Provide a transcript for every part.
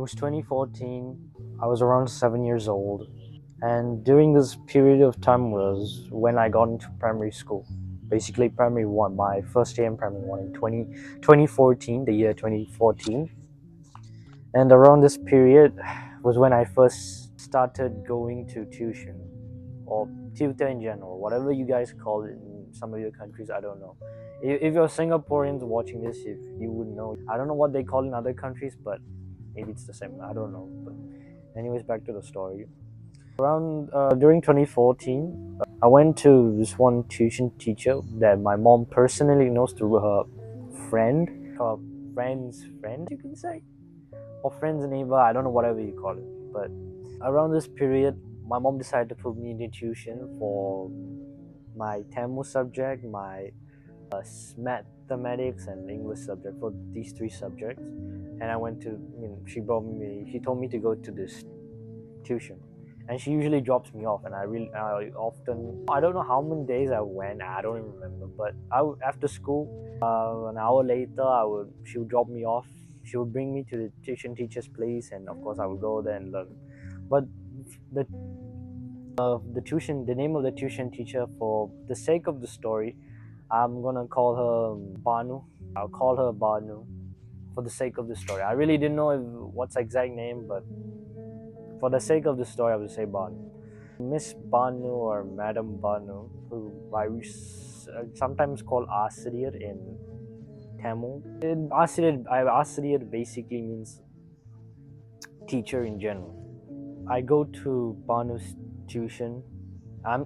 It was 2014. I was around 7 years old, and during this period of time was when I got into primary school. Basically, primary one, my first year in primary one in 2014, the year 2014. And around this period was when I first started going to tuition or tutor in general, whatever you guys call it in some of your countries. I don't know. If you're Singaporeans watching this, if you would know, I don't know what they call in other countries, but maybe it's the same. I don't know. But anyways, back to the story. Around during 2014, I went to this one tuition teacher that my mom personally knows through her friend, her friend's friend, you can say, or friend's neighbor. I don't know, whatever you call it. But around this period, my mom decided to put me into tuition for my Tamil subject, my mathematics and English subject, for these three subjects. And I went to, she told me to go to this tuition, and she usually drops me off. And I don't know how many days I went. I don't even remember. But after school, an hour later, she would drop me off. She would bring me to the tuition teacher's place, and of course, I would go there and learn. But the the name of the tuition teacher, for the sake of the story, I'm gonna call her Banu. I'll call her Banu for the sake of the story. I really didn't know what's the exact name, but for the sake of the story, I would say Banu. Miss Banu or Madam Banu, who I sometimes call Asiriyar in Tamil. Asiriyar basically means teacher in general. I go to Banu's tuition.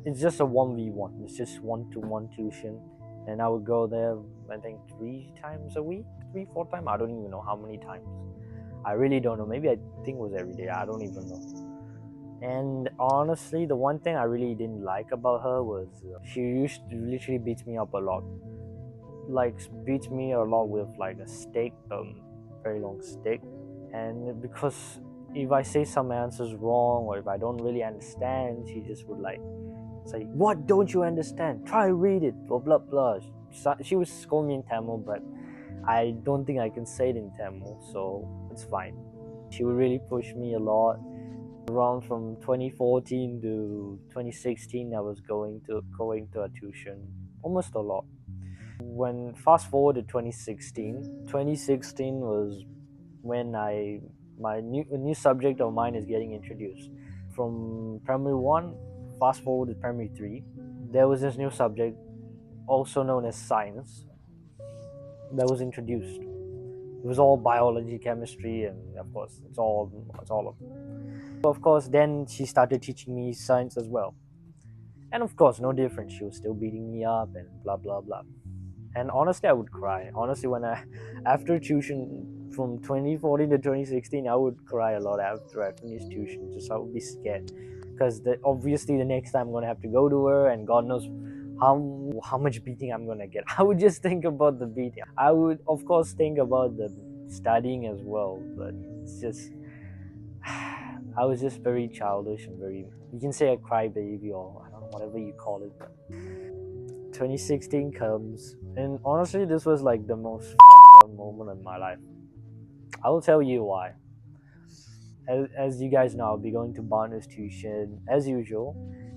It's just a 1v1. It's just 1-to-1 tuition. And I would go there, I think, 3 times a week, 4 times. I don't even know how many times. I really don't know. Maybe I think it was every day. I don't even know. And honestly, the one thing I really didn't like about her was she used to literally beat me up a lot. Like, beats me a lot with like a stick, very long stick. And because if I say some answers wrong, or if I don't really understand, she just would like say, "What don't you understand? Try read it." Blah blah blah. She would scold me in Tamil, but I don't think I can say it in Tamil, so it's fine. She would really push me a lot. Around from 2014 to 2016, I was going to a tuition almost a lot. When fast forward to 2016 was when my new subject of mine is getting introduced. From primary one, fast forward to primary three, there was this new subject, also known as science, that was introduced. It was all biology, chemistry, and of course, it's all of. Of course, then she started teaching me science as well. And of course, no different. She was still beating me up and blah blah blah. And honestly, I would cry. Honestly, after tuition from 2014 to 2016, I would cry a lot after I finished tuition. Just I would be scared, because obviously the next time I'm gonna have to go to her, and God knows how much beating I'm gonna get. I would just think about the beating. I would of course think about the studying as well, but it's just I was just very childish and very, you can say, a crybaby, or I don't know, whatever you call it. But 2016 comes, and honestly, this was like the most fucked up moment in my life. I will tell you why. As you guys know, I'll be going to Barnes tuition as usual.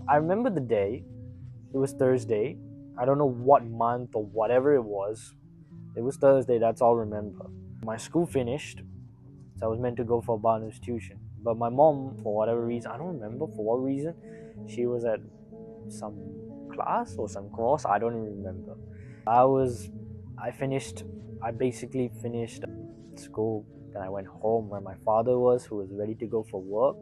I remember the day. It was Thursday. I don't know what month or whatever it was. It was Thursday. That's all I remember. My school finished, so I was meant to go for Barnes tuition. But my mom, for whatever reason, I don't remember for what reason, she was at some class or some course. I don't even remember. I finished. I basically finished school. Then I went home where my father was, who was ready to go for work.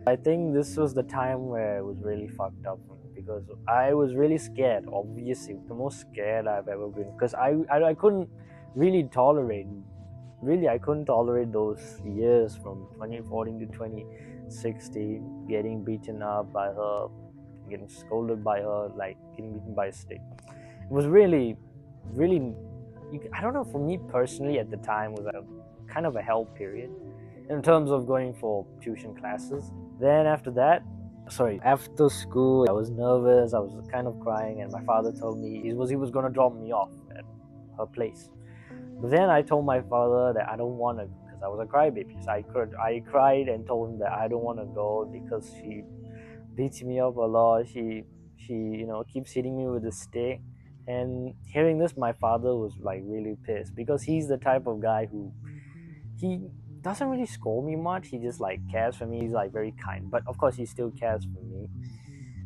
I think this was the time where it was really fucked up for me, because I was really scared. Obviously, the most scared I've ever been, because I couldn't really tolerate. Really, I couldn't tolerate those years from 2014 to 2016, getting beaten up by her, getting scolded by her, like getting beaten by a stick. It was really, really, I don't know, for me personally at the time, was a kind of a hell period in terms of going for tuition classes. Then after that, after school, I was nervous, I was kind of crying, and my father told me he was gonna drop me off at her place. But then I told my father that I don't want to, because I was a crybaby. So I cried and told him that I don't want to go because she beats me up a lot. She keeps hitting me with a stick. And hearing this, my father was like really pissed because he's the type of guy who he doesn't really scold me much. He just like cares for me. He's like very kind, but of course he still cares for me.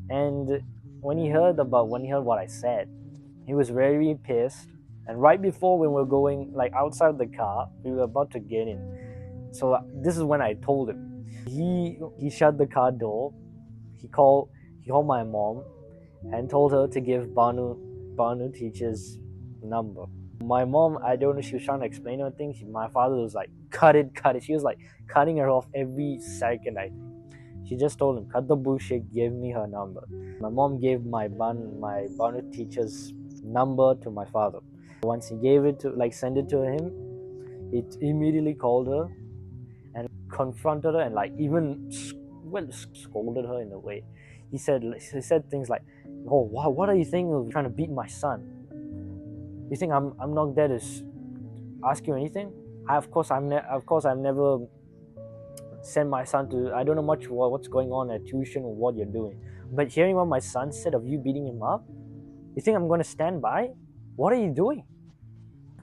And when he heard what I said, he was very pissed. And right before when we were going like outside the car, we were about to get in. So this is when I told him. He shut the car door. He called my mom and told her to give Banu teacher's number. My mom, I don't know, she was trying to explain her thing. My father was like, cut it, cut it. She was like cutting her off every second. I think she just told him, cut the bullshit, give me her number. My mom gave my Banu teacher's number to my father. Once he gave it to sent it to him, he immediately called her and confronted her and like even scolded her in a way. He said things like, "Oh, what are you thinking of trying to beat my son? You think I'm not there to ask you anything? Of course I've never sent my son to. I don't know much what's going on at tuition or what you're doing. But hearing what my son said of you beating him up, you think I'm gonna stand by? What are you doing?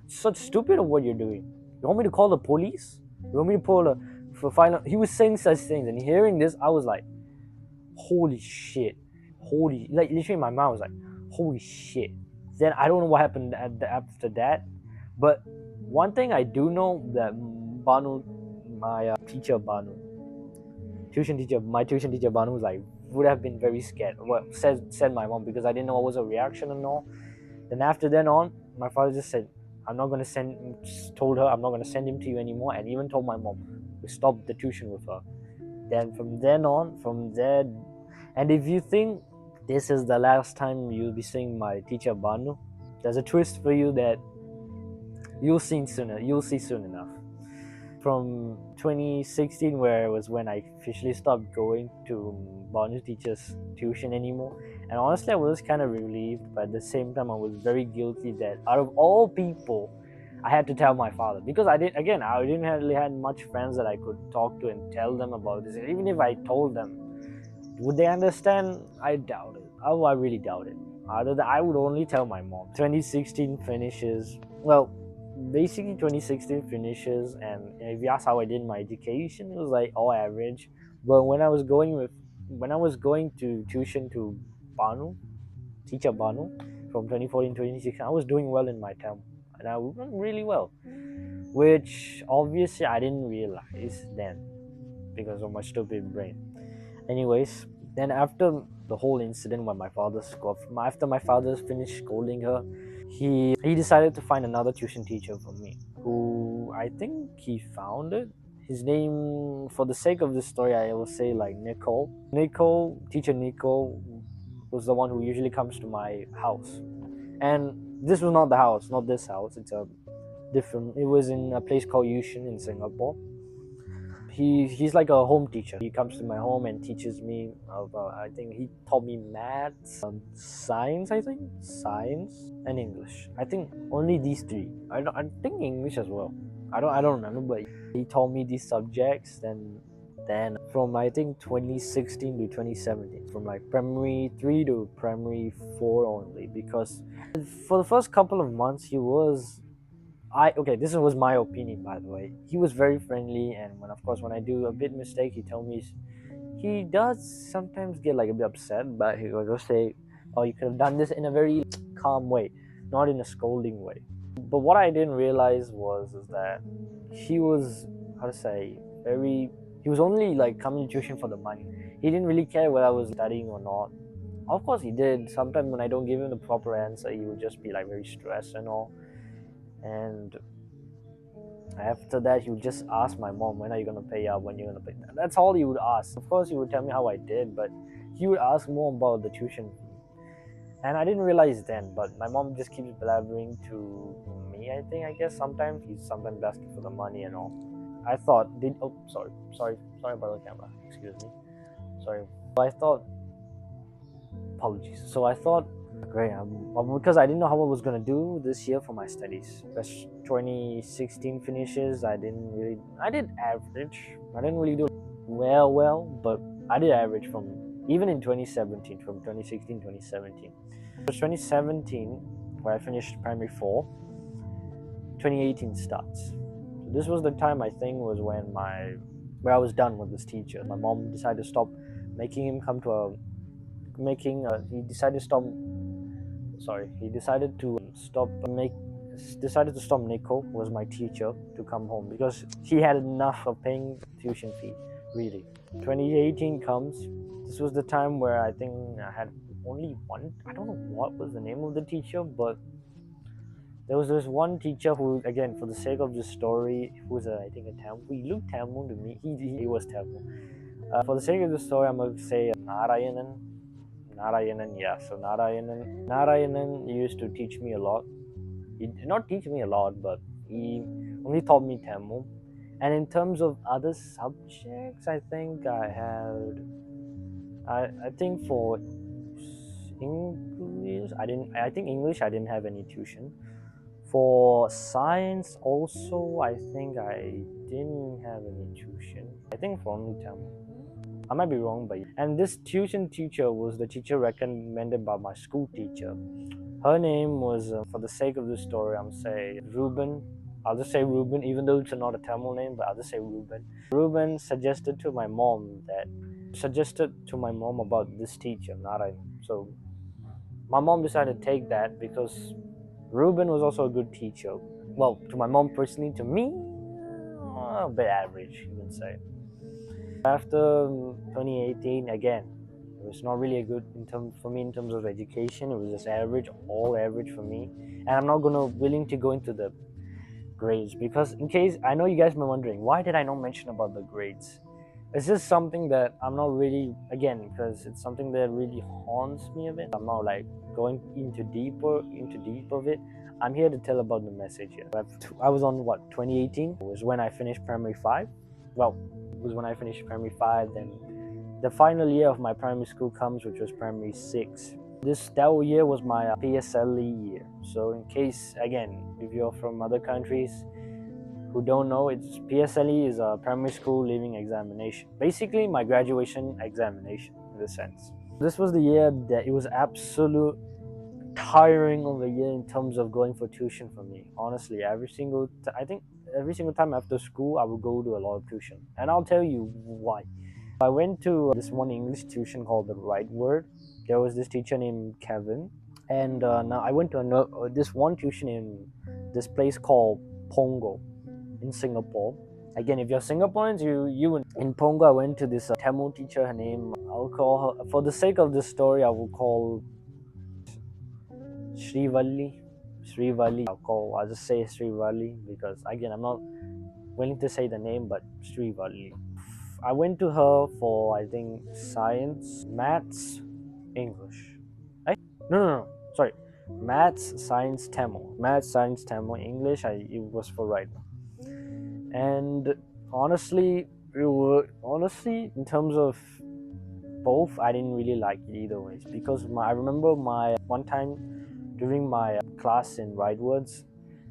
It's such stupid of what you're doing. You want me to call the police? You want me to pull a for final?" He was saying such things, and hearing this, I was like, "Holy shit!" Holy, like literally, my mouth was like, "Holy shit!" Then I don't know what happened after that, but one thing I do know that Banu, my teacher Banu, my tuition teacher Banu was like would have been very scared. Well, said my mom because I didn't know what was a reaction and all. Then after then on, my father just said, "I'm not gonna send." Told her I'm not gonna send him to you anymore, and even told my mom to stop the tuition with her. Then from there, and if you think this is the last time you'll be seeing my teacher Banu, there's a twist for you that you'll see sooner. You'll see soon enough. From 2016, where it was when I officially stopped going to Banu teacher's tuition anymore. And honestly, I was kind of relieved, but at the same time, I was very guilty that out of all people, I had to tell my father because I didn't really had much friends that I could talk to and tell them about this. Even if I told them, would they understand? I doubt it. I really doubt it. Other than I would only tell my mom. 2016 finishes. Well, basically 2016 finishes, and if you ask how I did my education, it was like all average. But when I was going to tuition to Banu, teacher Banu, from 2014 to 2016, I was doing well in my term, and I was really well, which obviously I didn't realize then because of my stupid brain. Anyways, then after the whole incident when after my father finished scolding her, he decided to find another tuition teacher for me, who I think he found it. His name, for the sake of this story, I will say like Nicole. Teacher Nicole was the one who usually comes to my house. And this was not the house, not this house. It's a different. It was in a place called Yushin in Singapore. He's like a home teacher. He comes to my home and teaches me about. I think he taught me maths, science. I think science and English. I think only these three. I think English as well. I don't remember, but he taught me these subjects. Then from I think 2016 to 2017, from like primary 3 to primary 4 only, because for the first couple of months he was okay, this was my opinion, by the way. He was very friendly, and when I do a bit mistake, he told me he does sometimes get like a bit upset, but he will just say, "Oh, you could have done this in a very calm way, not in a scolding way." But what I didn't realize is that he was how to say very. He was only like coming to tuition for the money. He didn't really care whether I was studying or not. Of course, he did. Sometimes when I don't give him the proper answer, he would just be like very stressed and all. And after that, he would just ask my mom, "When are you gonna pay up? When are you gonna pay?" That's all he would ask. Of course, he would tell me how I did, but he would ask more about the tuition fee. And I didn't realize then, but my mom just keeps blabbering to me. I guess sometimes he's sometimes asking for the money and all. I thought, sorry about the camera. Excuse me. Sorry. I thought, apologies. So I thought Great. Because I didn't know how I was gonna do this year for my studies. As 2016 finishes, I did average. I didn't really do well, but I did average from even in 2017, from 2016 2017. It was 2017 where I finished primary four. 2018 starts. So this was the time I think was when where I was done with this teacher. My mom decided to stop making him come to a making. He decided to stop he decided to stop Nico, who was my teacher, to come home because he had enough of paying tuition fee, really. 2018 comes. This was the time where I think I had only one. I don't know what was the name of the teacher, but there was this one teacher who, again, for the sake of this story, who was I think a Tamil. He looked Tamil to me. He was Tamil. For the sake of the story, I'm going to say Narayanan. Narayanan, yeah. So Narayanan used to teach me a lot. He did not teach me a lot, but he only taught me Tamil. And in terms of other subjects, I think I think for English, I think English, I didn't have any tuition. For science, also, I think I didn't have any tuition. I think for only Tamil. I might be wrong, but and this tuition teacher was the teacher recommended by my school teacher. Her name was, for the sake of this story, I'm say Ruben. I'll just say Ruben, even though it's not a Tamil name, but I'll just say Ruben. Ruben suggested to my mom about this teacher, Narayan. So my mom decided to take that because Ruben was also a good teacher. Well, to my mom personally, to me, a bit average, you can say. After 2018, again, it was not really a good for me in terms of education. It was just average, all average for me. And I'm not gonna willing to go into the grades because in case I know you guys were wondering why did I not mention about the grades. It's just something that I'm not really, again, because it's something that really haunts me a bit. I'm not like going into deep of it. I'm here to tell about the message here. I was on what 2018 was when I finished primary five. Well, it was when I finished primary five. Then the final year of my primary school comes, which was primary six. That year was my PSLE year. So in case, again, if you're from other countries who don't know, it's PSLE is a primary school leaving examination. Basically, my graduation examination in a sense. This was the year that it was absolute tiring of a year in terms of going for tuition for me. Honestly, I think every single time after school, I would go to a lot of tuition, and I'll tell you why. I went to this one English tuition called the Right Word. There was this teacher named Kevin, and now I went to this one tuition in this place called Pongo in Singapore. Again, if you're Singaporeans, you in Pongo, I went to this Tamil teacher. Her name, I'll call her, for the sake of this story, I will call Srivalli. I'll just say Srivalli because again, I'm not willing to say the name, but Srivalli. I went to her for I think science, maths, English. No. Sorry, maths, science, Tamil, English. It was for right now. And honestly, in terms of both, I didn't really like it either ways because I remember my one time during my class in right words,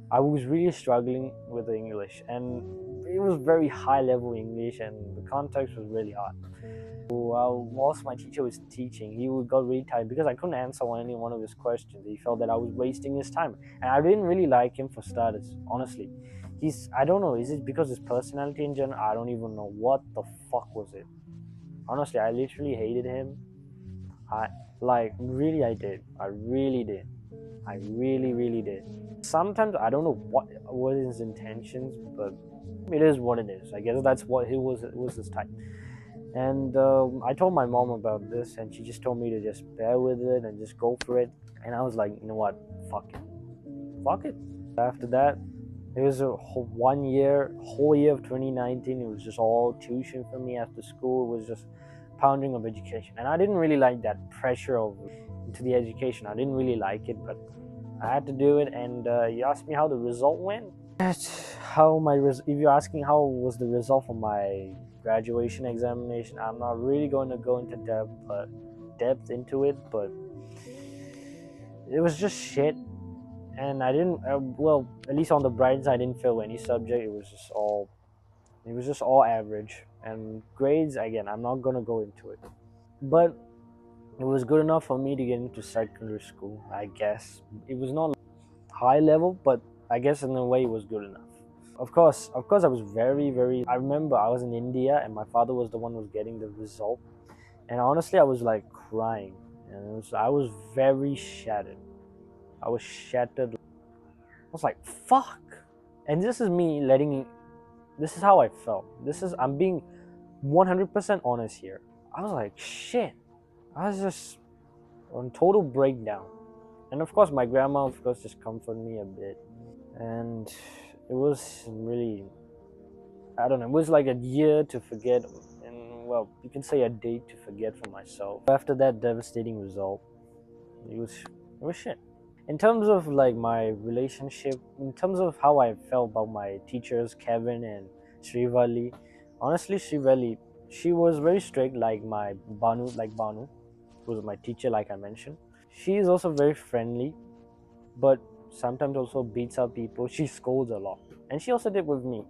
I was really struggling with the English, and it was very high level English, and the context was really hard. Whilst my teacher was teaching, he got really tired because I couldn't answer any one of his questions. He felt that I was wasting his time, and I didn't really like him for starters. Honestly, I don't know. Is it because his personality in general? I don't even know what the fuck was it. Honestly, I literally hated him. I really I did. I really did. I really did. Sometimes I don't know what were his intentions, but it is what it is. I guess that's what he was. It was his type. And I told my mom about this, and she just told me to just bear with it and just go for it. And I was like, you know what? Fuck it. After that, it was a whole year of 2019. It was just all tuition for me after school. It was just pounding of education, and I didn't really like that pressure of into the education. I didn't really like it, but I had to do it. And you asked me how the result went. If you're asking how was the result for my graduation examination, I'm not really going to go into depth into it, but it was just shit. And I didn't, well, at least on the bright side, I didn't fail any subject. It was just all average. And grades, again, I'm not gonna go into it. But it was good enough for me to get into secondary school, I guess. It was not high level, but I guess in a way it was good enough. Of course, I was very, very. I remember I was in India, and my father was the one who was getting the result, and honestly, I was like crying, and I was very shattered. I was shattered. I was like, "Fuck!" And this is me letting. This is how I felt. I'm being 100% honest here. I was like, "Shit!" I was just on total breakdown. And of course, my grandma, of course, just comforted me a bit, and it was really, I don't know, it was like a year to forget, and well, you can say a day to forget for myself. After that devastating result, it was shit. In terms of like my relationship, in terms of how I felt about my teachers, Kevin and Srivali, honestly, Srivali, she was very strict, like Banu, who was my teacher, like I mentioned. She is also very friendly, but sometimes also beats up people. She scolds a lot, and she also did with me.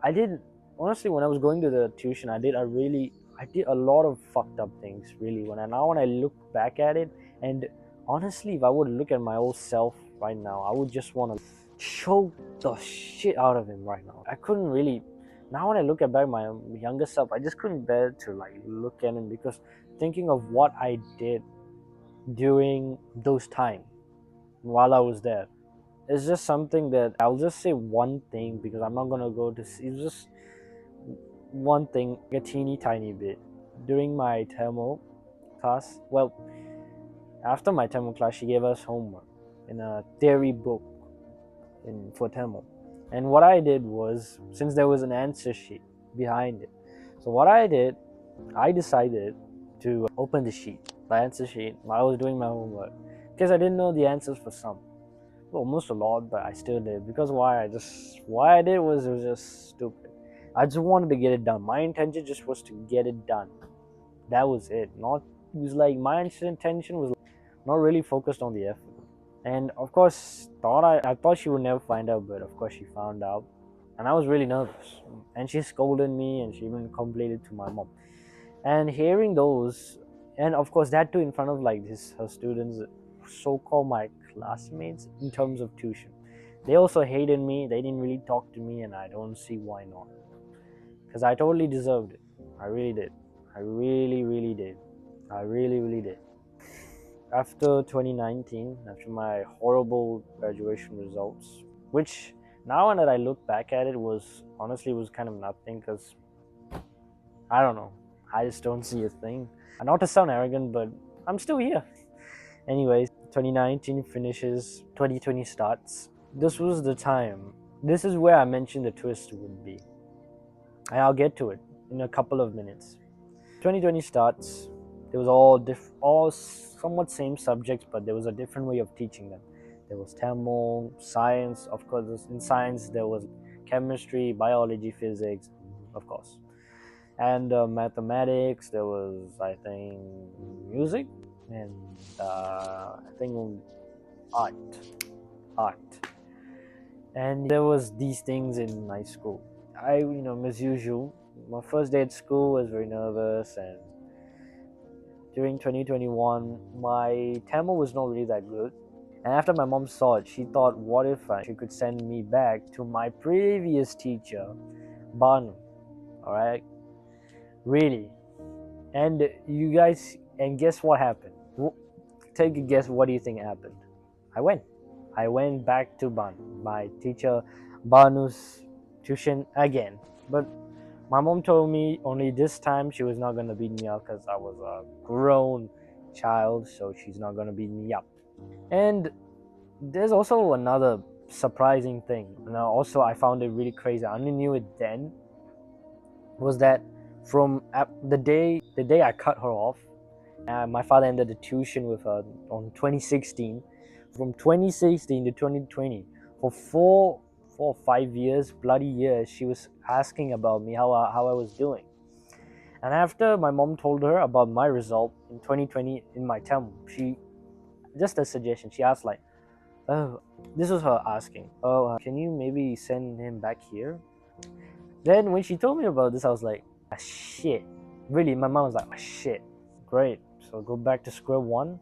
I did, honestly, when I was going to the tuition, I did a lot of fucked up things. Really, when I look back at it, and honestly, if I would look at my old self right now, I would just want to choke the shit out of him right now. I couldn't really. Now when I look at back my younger self, I just couldn't bear to like look at him, because thinking of what I did during those times while I was there. It's just something that I'll just say one thing, because I'm not gonna go to. It's just one thing, a teeny tiny bit. During my thermal class, well, after my thermal class, she gave us homework in a theory book for thermal. And what I did was, since there was an answer sheet behind it, so what I did, I decided to open the answer sheet, while I was doing my homework, because I didn't know the answers for some. Almost a lot, but I still did, because why I did was, it was just stupid. I just wanted to get it done. My intention just was to get it done. That was it. Not it was like my intention was not really focused on the effort. And of course, I thought she would never find out, but of course she found out, and I was really nervous. And she scolded me, and she even complained it to my mom. And hearing those, and of course that too in front of like this her students, so-called my classmates, in terms of tuition, they also hated me. They didn't really talk to me, and I don't see why not, because I totally deserved it. I really did. I really, really did. I really, really did. After 2019, after my horrible graduation results, which now that I look back at it, was honestly was kind of nothing, because I don't know. I just don't see a thing. Not to sound arrogant, but I'm still here. Anyways, 2019 finishes, 2020 starts. This was the time. This is where I mentioned the twist would be. And I'll get to it in a couple of minutes. 2020 starts. There was all somewhat same subjects, but there was a different way of teaching them. There was Tamil, science, of course. In science, there was chemistry, biology, physics, of course, and mathematics. There was, I think, music, and I think art art and there was these things in my school. As usual, my first day at school was very nervous, and during 2021 my Tamil was not really that good. And after my mom saw it, she thought, what if she could send me back to my previous teacher, Banu. All right, really. And guess what happened? Take a guess. What do you think happened? I went. I went back to my teacher Banu's tuition again. But my mom told me only this time she was not gonna beat me up, because I was a grown child, so she's not gonna beat me up. And there's also another surprising thing. And also I found it really crazy. I only knew it then. Was that from the day I cut her off, my father ended the tuition with her on 2016. From 2016 to 2020, for 4 or 5 years, bloody years, she was asking about me, how I was doing. And after my mom told her about my result in 2020 in my term, Just a suggestion. She asked like, "Oh, this was her asking. Oh, can you maybe send him back here?" Then when she told me about this, I was like, ah, shit. Really, my mom was like, ah, shit. Great. So go back to square one.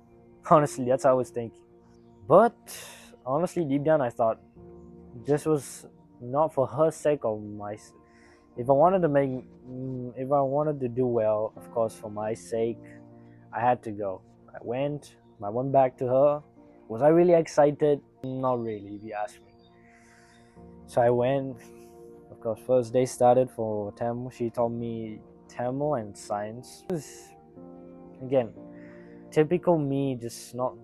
Honestly, that's how I was thinking. But honestly, deep down, I thought this was not for her sake or my. If I wanted to make, if I wanted to do well, of course, for my sake, I had to go. I went. I went back to her. Was I really excited? Not really, if you ask me. So I went. Of course, first day started for Tamil. She taught me Tamil and science. It was, again, typical me, just not.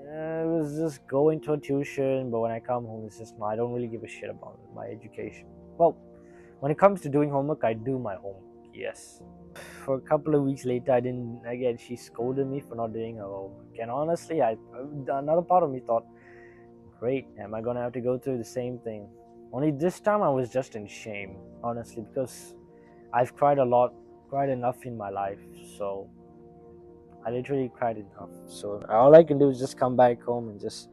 It was just going to a tuition, but when I come home, it's just I don't really give a shit about my education. Well, when it comes to doing homework, I do my homework. Yes. For a couple of weeks later, I didn't. Again, she scolded me for not doing her homework. And honestly, another part of me thought, great, am I gonna have to go through the same thing? Only this time I was just in shame, honestly, because I've cried a lot, cried enough in my life. So I literally cried enough. So all I can do is just come back home and just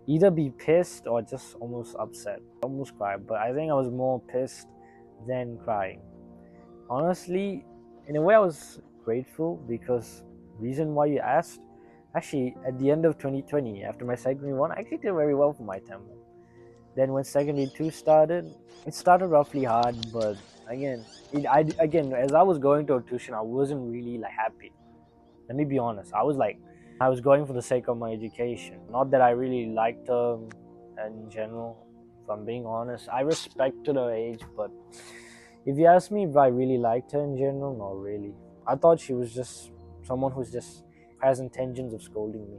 either be pissed or just almost upset. Almost cry, but I think I was more pissed than crying. Honestly, in a way, I was grateful because reason why you asked. Actually, at the end of 2020, after my secondary one, I actually did very well for my Tamil. Then when secondary two started, it started roughly hard, but again, again as I was going to a tuition, I wasn't really like happy. Let me be honest. I was going for the sake of my education. Not that I really liked her in general. If I'm being honest, I respected her age, but if you ask me if I really liked her in general, not really. I thought she was just someone who's just has intentions of scolding me.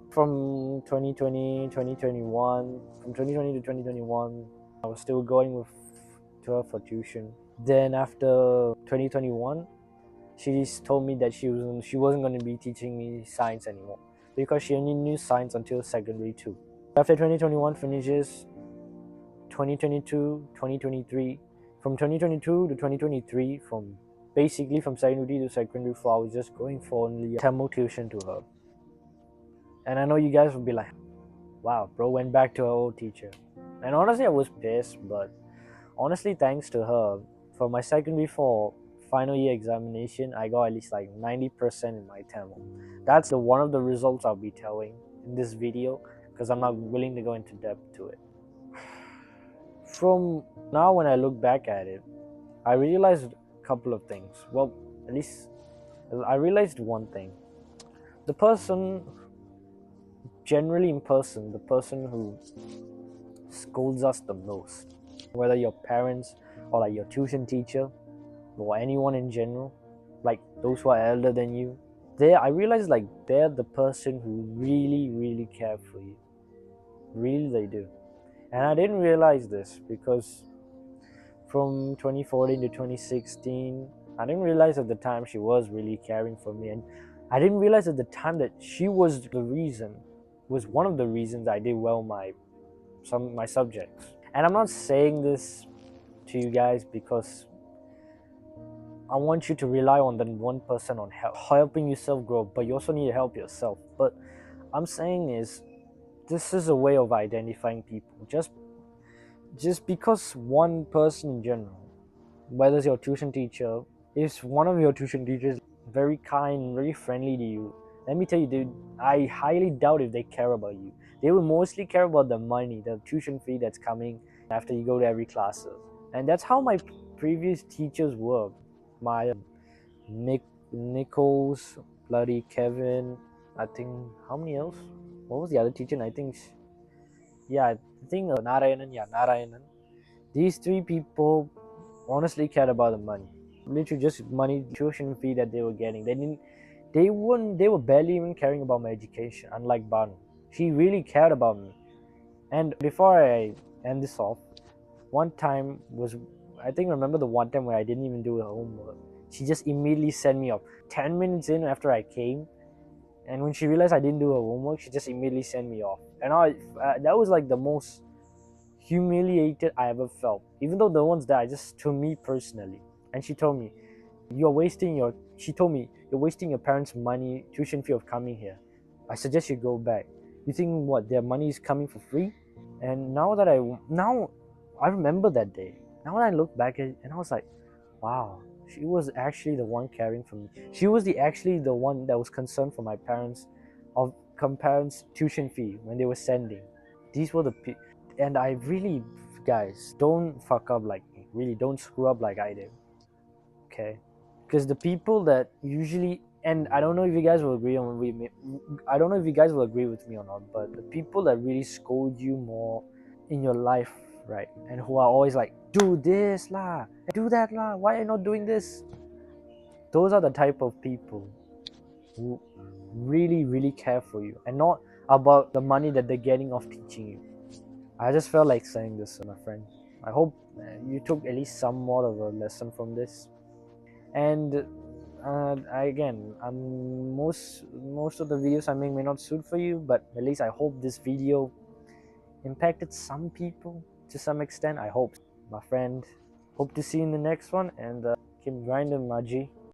From 2020, 2021, from 2020 to 2021, I was still going with to her for tuition. Then after 2021, she just told me that she wasn't going to be teaching me science anymore because she only knew science until secondary 2. After 2021 finishes, 2022, 2023, from 2022 to 2023, from secondary to secondary 4, I was just going for only Tamil tuition to her. And I know you guys would be like, wow, bro went back to her old teacher. And honestly, I was pissed, but honestly, thanks to her, for my secondary 4 final year examination, I got at least like 90% in my Tamil. That's the one of the results I'll be telling in this video because I'm not willing to go into depth to it. From now, when I look back at it, I realized a couple of things. Well, at least I realized one thing. The person, generally in person, the person who scolds us the most, whether your parents or like your tuition teacher or anyone in general, like those who are elder than you, I realize like they're the person who really care for you. Really they do. And I didn't realize this because from 2014 to 2016, I didn't realize at the time she was really caring for me, and I didn't realize at the time that she was one of the reasons I did well my subjects. And I'm not saying this to you guys because I want you to rely on that one person on helping yourself grow, but you also need to help yourself. But I'm saying is this is a way of identifying people. Just because one person in general, whether it's your tuition teacher, if one of your tuition teachers very kind, very friendly to you, let me tell you, dude, I highly doubt if they care about you. They will mostly care about the money, the tuition fee that's coming after you go to every classes. And that's how my previous teachers were. My Nichols, bloody Kevin, I think, how many else? What was the other teacher? I think, yeah, I think Narayanan, yeah, Narayanan. These three people honestly cared about the money. Literally just money, tuition fee that they were getting. They were barely even caring about my education, unlike Banu. She really cared about me. And before I end this off, one time was, I think, remember the one time where I didn't even do her homework. She just immediately sent me off. 10 minutes in after I came, and when she realized I didn't do her homework, she just immediately sent me off. And that was like the most humiliated I ever felt. Even though the ones that I just, to me personally. And she told me, she told me, you're wasting your parents' money, tuition fee of coming here. I suggest you go back. You think what, their money is coming for free? And now I remember that day. Now when I look back at it, and I was like, wow, she was actually the one caring for me. She was actually the one that was concerned for my parents, of parents' tuition fee when they were sending. These were and I really, guys, don't fuck up like me. Really, don't screw up like I did. Okay, because the people that usually, and I don't know if you guys will agree on I don't know if you guys will agree with me or not, but the people that really scold you more in your life, right, and who are always like, do this lah, do that lah, why are you not doing this? Those are the type of people who really, really care for you, and not about the money that they're getting off teaching you. I just felt like saying this, my friend. I hope you took at least somewhat of a lesson from this. And again, most of the videos I make may not suit for you, but at least I hope this video impacted some people to some extent. I hope, my friend. Hope to see you in the next one, and keep grinding, Maji.